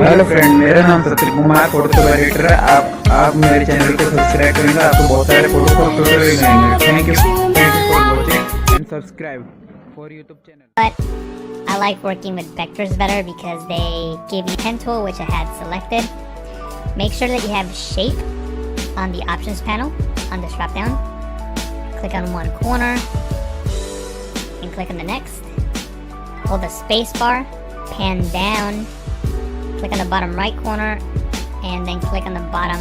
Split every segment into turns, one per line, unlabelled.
Hello friend, मेरा नाम Satish Kumar, photo editor. आप मेरे चैनल को सब्सक्राइब करेंगे, आपको बहुत सारे फोटो को ट्यूटोरियल मिलेंगे। Thank you for watching and subscribe for YouTube channel.
But I like working with vectors better because they give you pen tool, which I had selected. Make sure that you have shape on the options panel on this drop down. Click on one corner and click on the next. Hold the space bar, pan down, click on the bottom right corner, and then click on the bottom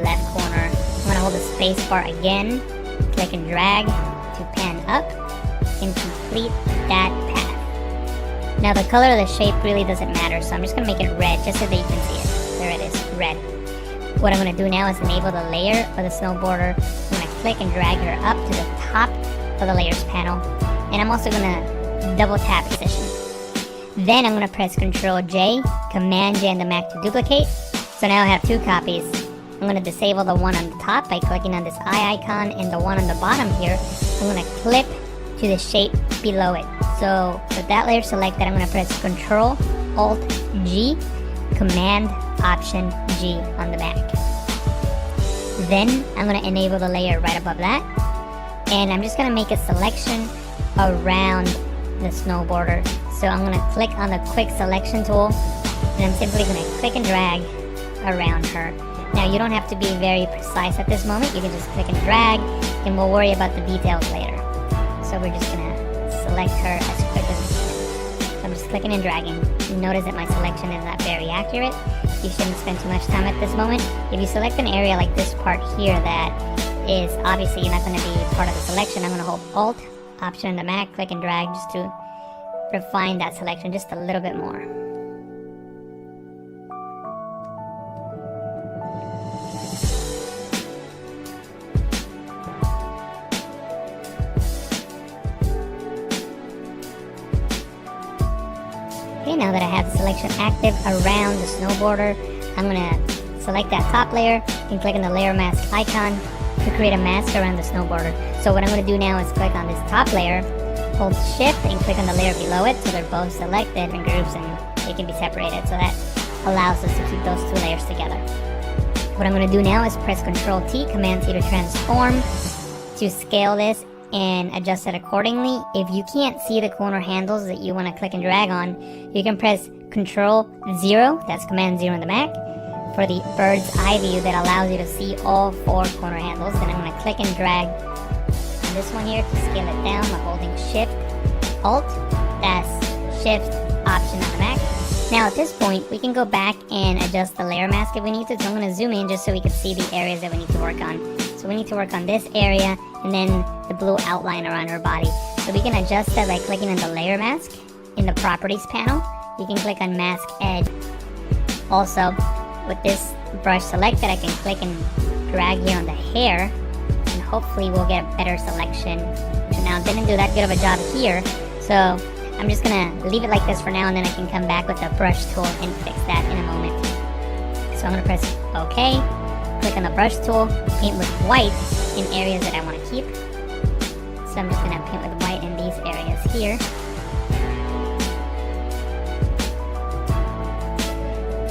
left corner. I'm going to hold the space bar again, click and drag to pan up and complete that path. Now the color of the shape really doesn't matter, so I'm just going to make it red just so that you can see it. There it is, red. What I'm going to do now is enable the layer of the snowboarder. I'm going to click and drag her up to the top of the layers panel, and I'm also going to double tap position. Then I'm going to press Ctrl J, Command J on the Mac to duplicate. So now I have two copies. I'm going to disable the one on the top by clicking on this eye icon, and the one on the bottom here, I'm going to clip to the shape below it. So with that layer selected, I'm going to press Ctrl Alt G, Command Option G on the Mac. Then I'm going to enable the layer right above that, and I'm just going to make a selection around the snowboarder. So I'm going to click on the quick selection tool, and I'm simply going to click and drag around her. Now you don't have to be very precise at this moment. You can just click and drag, and we'll worry about the details later. So we're just going to select her as quick as we can. So I'm just clicking and dragging. You notice that my selection is not very accurate. You shouldn't spend too much time at this moment. If you select an area like this part here that is obviously not going to be part of the selection, I'm going to hold Alt, Option on the Mac, click and drag just to refine that selection just a little bit more. Okay, now that I have the selection active around the snowboarder, I'm going to select that top layer and click on the layer mask icon to create a mask around the snowboarder. So what I'm going to do now is click on this top layer, hold shift and click on the layer below it so they're both selected in groups and they can be separated. So that allows us to keep those two layers together. What I'm going to do now is press Ctrl T, Command T to transform to scale this and adjust it accordingly. If you can't see the corner handles that you want to click and drag on, you can press Ctrl 0, that's Command 0 on the Mac, for the bird's eye view that allows you to see all four corner handles. Then I'm going to click and drag on this one here to scale it down by holding Shift, Alt, that's Shift, Option on the Mac. Now at this point, we can go back and adjust the layer mask if we need to. So I'm going to zoom in just so we can see the areas that we need to work on. So we need to work on this area and then the blue outline around her body. So we can adjust that by clicking on the layer mask in the properties panel. You can click on mask edge. Also, with this brush selected, I can click and drag here on the hair, and hopefully we'll get a better selection. So now I didn't do that good of a job here, so I'm just gonna leave it like this for now, and then I can come back with the brush tool and fix that in a moment. So I'm gonna press OK, click on the brush tool, paint with white in areas that I want to keep. So I'm just gonna paint with white in these areas here.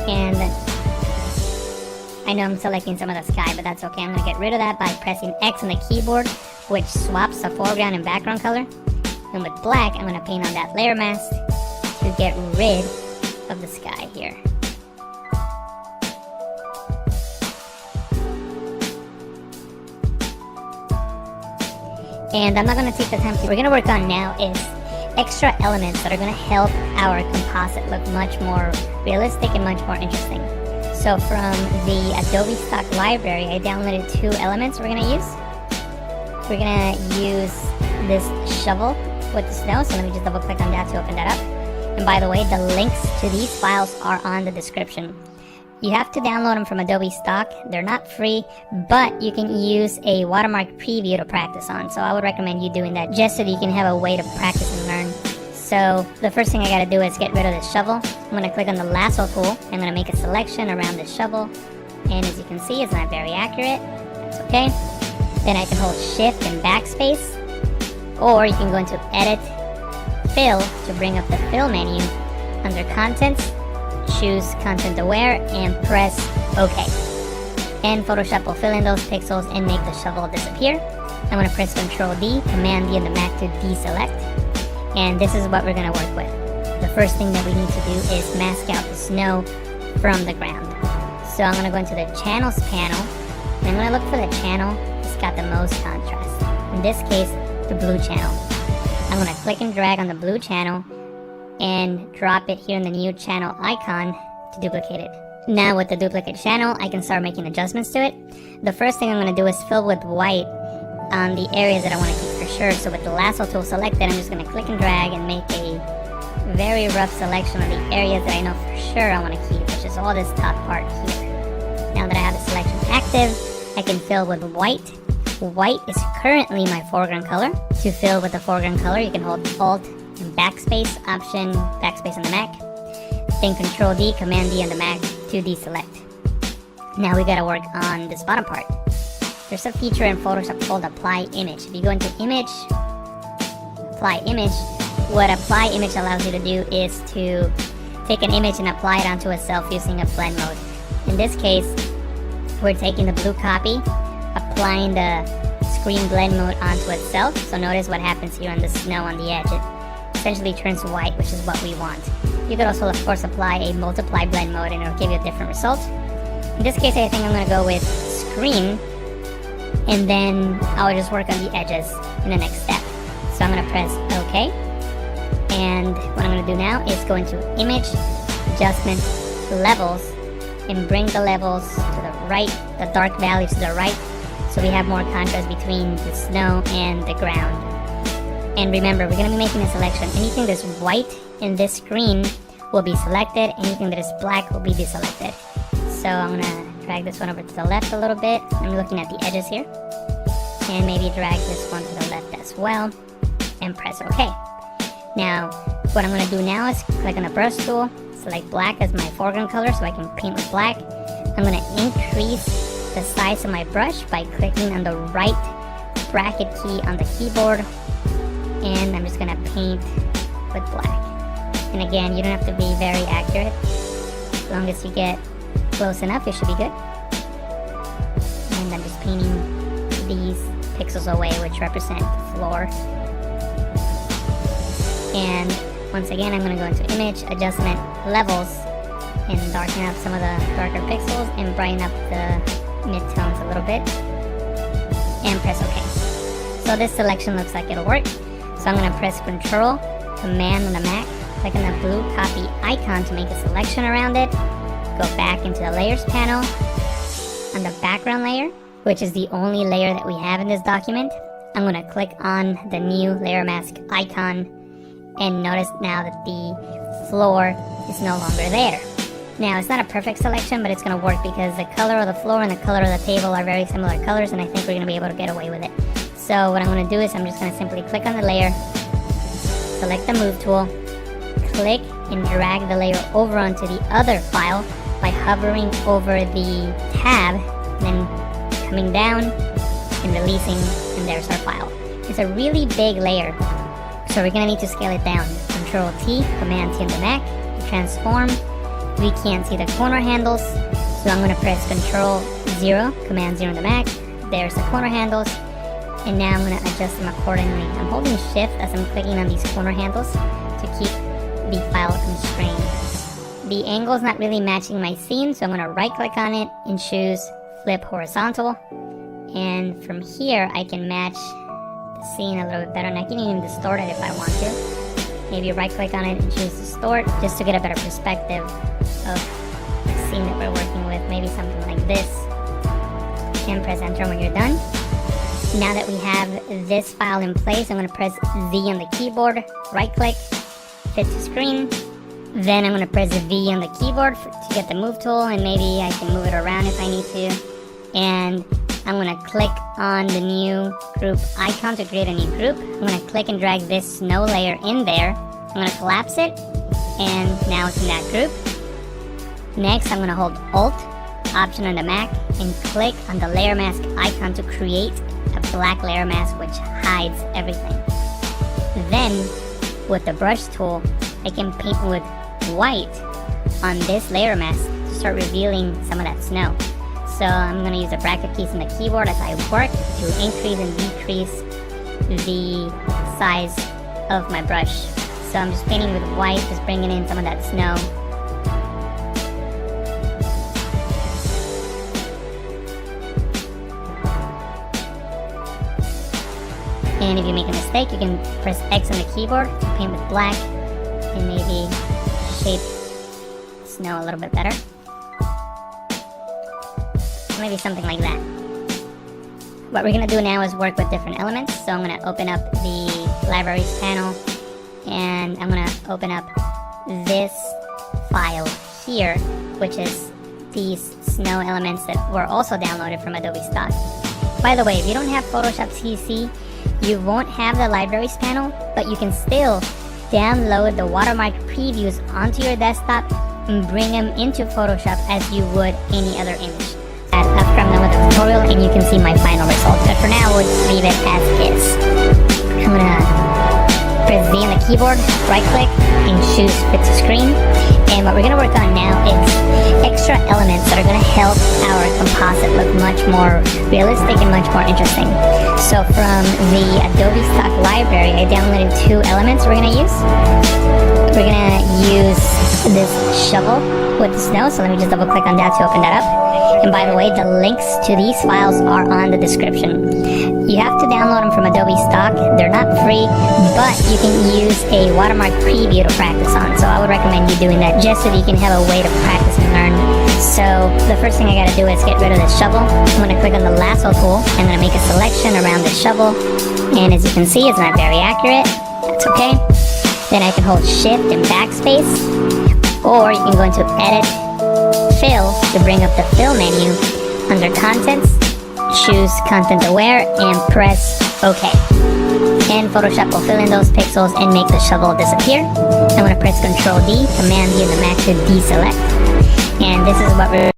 And I know I'm selecting some of the sky, but that's okay. I'm going to get rid of that by pressing X on the keyboard, which swaps the foreground and background color. And with black, I'm going to paint on that layer mask to get rid of the sky here. And I'm not going to take the time. What we're going to work on now is extra elements that are going to help our composite look much more realistic and much more interesting. So from the Adobe stock library, I downloaded two elements we're going to use. We're going to use this shovel with the snow, so let me just double click on that to open that up. And by the way, the links to these files are on the description. You have to download them from Adobe stock. They're not free, but you can use a watermark preview to practice on. So I would recommend you doing that just so that you can have a way to practice and learn. So the first thing I gotta do is get rid of this shovel. I'm gonna click on the lasso tool. I'm gonna make a selection around this shovel. And as you can see, it's not very accurate. That's okay. Then I can hold Shift and Backspace. Or you can go into Edit, Fill to bring up the Fill menu under Contents. choose content aware, and press OK. And Photoshop will fill in those pixels and make the shovel disappear. I'm going to press Ctrl D, Command D on the Mac to deselect. And this is what we're going to work with. The first thing that we need to do is mask out the snow from the ground. So I'm going to go into the channels panel, and I'm going to look for the channel that's got the most contrast. In this case, the blue channel. I'm going to click and drag on the blue channel and drop it here in the new channel icon to duplicate it. Now with the duplicate channel, I can start making adjustments to it. The first thing I'm going to do is fill with white on the areas that I want to keep for sure. So with the lasso tool selected, I'm just going to click and drag and make a very rough selection of the areas that I know for sure I want to keep, which is all this top part here. Now that I have the selection active, I can fill with white. White is currently my foreground color. To fill with the foreground color, you can hold Alt and Backspace, Option, Backspace on the Mac. Then Ctrl D, Command D on the Mac to deselect. Now we gotta work on this bottom part. There's a feature in Photoshop called Apply Image. If you go into Image, Apply Image, what Apply Image allows you to do is to take an image and apply it onto itself using a blend mode. In this case, we're taking the blue copy, applying the screen blend mode onto itself. So notice what happens here on the snow on the edge. It essentially turns white, which is what we want. You could also, of course, apply a multiply blend mode and it'll give you a different result. In this case, I think I'm going to go with screen, and then I'll just work on the edges in the next step. So I'm going to press OK. And what I'm going to do now is go into Image, Adjustment, Levels, and bring the levels to the right, the dark values to the right, so we have more contrast between the snow and the ground. And remember, we're going to be making a selection. Anything that's white in this screen will be selected. Anything that is black will be deselected. So I'm going to drag this one over to the left a little bit. I'm looking at the edges here. And maybe drag this one to the left as well. And press OK. Now, what I'm going to do now is click on the brush tool, select black as my foreground color so I can paint with black. I'm going to increase the size of my brush by clicking on the right bracket key on the keyboard. And I'm just going to paint with black. And again, you don't have to be very accurate. As long as you get close enough, it should be good. And I'm just painting these pixels away, which represent the floor. And once again, I'm going to go into Image, Adjustment, Levels, and darken up some of the darker pixels and brighten up the midtones a little bit. And press OK. So this selection looks like it'll work. So I'm going to press Control, Command on the Mac, click on the blue copy icon to make a selection around it. Go back into the Layers panel. On the background layer, which is the only layer that we have in this document, I'm going to click on the new layer mask icon, and notice now that the floor is no longer there. Now, it's not a perfect selection, but it's going to work because the color of the floor and the color of the table are very similar colors, and I think we're going to be able to get away with it. So what I'm going to do is I'm just going to simply click on the layer, select the Move tool, click and drag the layer over onto the other file by hovering over the tab, then coming down and releasing, and there's our file. It's a really big layer, so we're going to need to scale it down. Control T, Command T on the Mac, transform. We can't see the corner handles, so I'm going to press Control 0, Command 0 on the Mac. There's the corner handles. And now I'm going to adjust them accordingly. I'm holding Shift as I'm clicking on these corner handles to keep the file constrained. The angle is not really matching my scene, so I'm going to right click on it and choose Flip Horizontal. And from here I can match the scene a little bit better, and I can even distort it if I want to. Maybe right click on it and choose Distort just to get a better perspective of the scene that we're working with. Maybe something like this. And press Enter when you're done. Now that we have this file in place, I'm going to press Z on the keyboard, right click, fit to screen. Then I'm going to press V on the keyboard to get the Move tool, and maybe I can move it around if I need to. And I'm going to click on the new group icon to create a new group. I'm going to click and drag this snow layer in there. I'm going to collapse it, and now it's in that group. Next, I'm going to hold Alt, Option on the Mac, and click on the layer mask icon to create a black layer mask which hides everything. Then, with the brush tool, I can paint with white on this layer mask to start revealing some of that snow. So I'm going to use the bracket keys on the keyboard as I work to increase and decrease the size of my brush. So I'm just painting with white, just bringing in some of that snow. And if you make a mistake, you can press X on the keyboard to paint with black and maybe shape snow a little bit better. Maybe something like that. What we're going to do now is work with different elements. So I'm going to open up the libraries panel, and I'm going to open up this file here, which is these snow elements that were also downloaded from Adobe Stock. By the way, if you don't have Photoshop CC, you won't have the libraries panel, but you can still download the watermark previews onto your desktop and bring them into Photoshop as you would any other image. From the tutorial, and you can see my final result. But for now, we'll just leave it as is. I'm gonna press Z on the keyboard, right click, and choose fit to screen. And what we're gonna work on now is extra elements that are gonna help our composite look much more realistic and much more interesting. So from the Adobe Stock library, I downloaded 2 elements we're gonna use. We're gonna use this shovel with the snow, so let me just double click on that to open that up. And by the way, the links to these files are on the description. You have to download them from Adobe Stock. They're not free, but you can use a watermark preview to practice on. So I would recommend you doing that just so that you can have a way to practice and learn. So the first thing I gotta do is get rid of this shovel. I'm gonna click on the lasso tool. I'm gonna make a selection around the shovel. And as you can see, it's not very accurate. That's okay. Then I can hold Shift and Backspace. Or you can go into Edit, Fill to bring up the Fill menu. Under Contents, choose Content Aware and press OK. And Photoshop will fill in those pixels and make the shovel disappear. I'm going to press Ctrl D, Command D on the Mac to deselect. And this is what we're